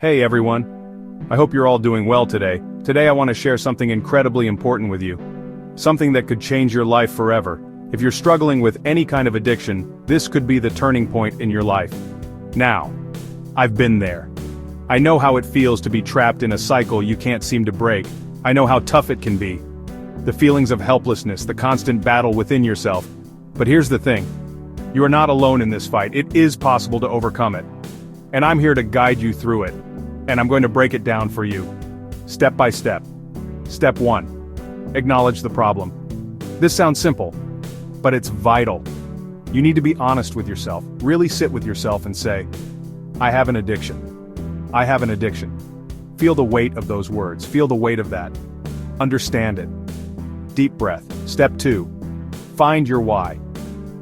Hey everyone. I hope you're all doing well today. Today I want to share something incredibly important with you. Something that could change your life forever. If you're struggling with any kind of addiction, this could be the turning point in your life. Now, I've been there. I know how it feels to be trapped in a cycle you can't seem to break. I know how tough it can be. The feelings of helplessness, the constant battle within yourself. But here's the thing. You are not alone in this fight. It is possible to overcome it. And I'm here to guide you through it. And I'm going to break it down for you. Step by step. Step 1. Acknowledge the problem. This sounds simple, but it's vital. You need to be honest with yourself. Really sit with yourself and say, I have an addiction. I have an addiction. Feel the weight of those words. Feel the weight of that. Understand it. Deep breath. Step 2. Find your why.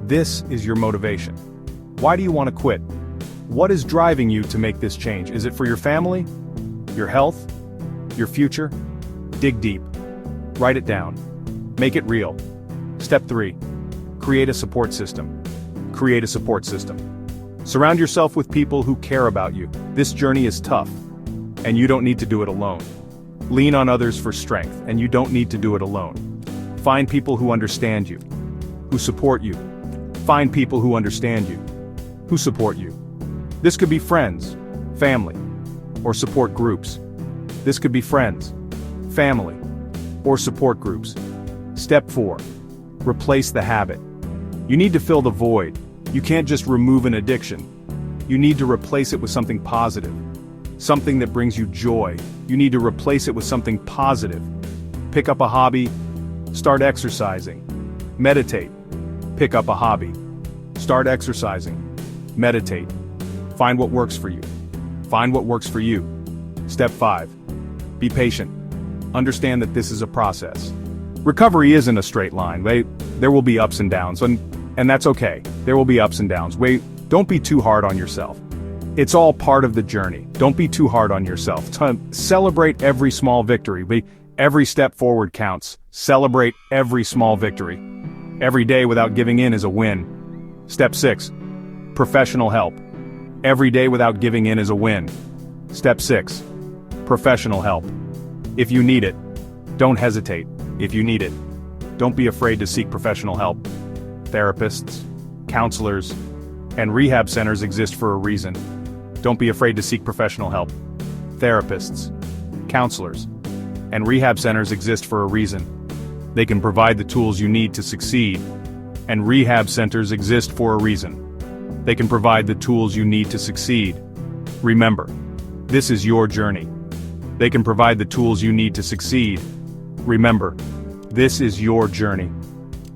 This is your motivation. Why do you want to quit? What is driving you to make this change? Is it for your family? Your health? Your future? Dig deep. Write it down. Make it real. Step 3. Create a support system. Create a support system. Surround yourself with people who care about you. This journey is tough, and you don't need to do it alone. Lean on others for strength, and you don't need to do it alone. Find people who understand you, who support you. Find people who understand you, who support you. This could be friends, family, or support groups. This could be friends, family, or support groups. Step 4. Replace the habit. You need to fill the void. You can't just remove an addiction. You need to replace it with something positive. Something that brings you joy. You need to replace it with something positive. Pick up a hobby. Start exercising. Meditate. Pick up a hobby. Start exercising. Meditate. Find what works for you. Find what works for you. Step 5. Be patient. Understand that this is a process. Recovery isn't a straight line. There will be ups and downs, and that's okay. There will be ups and downs. Don't be too hard on yourself. It's all part of the journey. Don't be too hard on yourself. Celebrate every small victory. Every step forward counts. Celebrate every small victory. Every day without giving in is a win. Step 6. Professional help. Every day without giving in is a win. Step 6. Professional help. If you need it, don't hesitate. If you need it, don't be afraid to seek professional help. Therapists, counselors, and rehab centers exist for a reason. Don't be afraid to seek professional help. Therapists, counselors, and rehab centers exist for a reason. They can provide the tools you need to succeed. And rehab centers exist for a reason. They can provide the tools you need to succeed. Remember, this is your journey. They can provide the tools you need to succeed. Remember, this is your journey.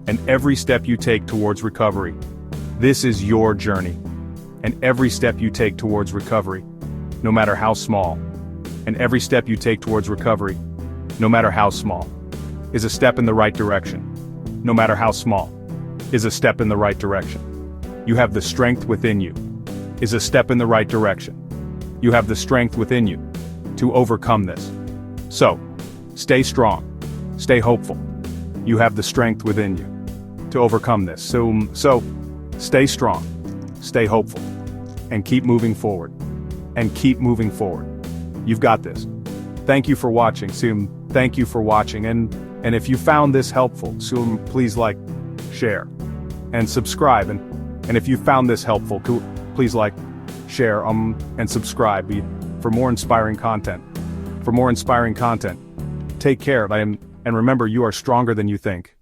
And every step you take towards recovery, this is your journey. And every step you take towards recovery, no matter how small, and every step you take towards recovery, no matter how small, is a step in the right direction. No matter how small, is a step in the right direction. You have the strength within you, is a step in the right direction. You have the strength within you to overcome this. So, stay strong, stay hopeful. You have the strength within you to overcome this. So, stay strong, stay hopeful, and keep moving forward. And keep moving forward. You've got this. Thank you for watching. Thank you for watching. And if you found this helpful, please like, share, and subscribe. And if you found this helpful, please like, share, and subscribe for more inspiring content. For more inspiring content. Take care, and remember, you are stronger than you think.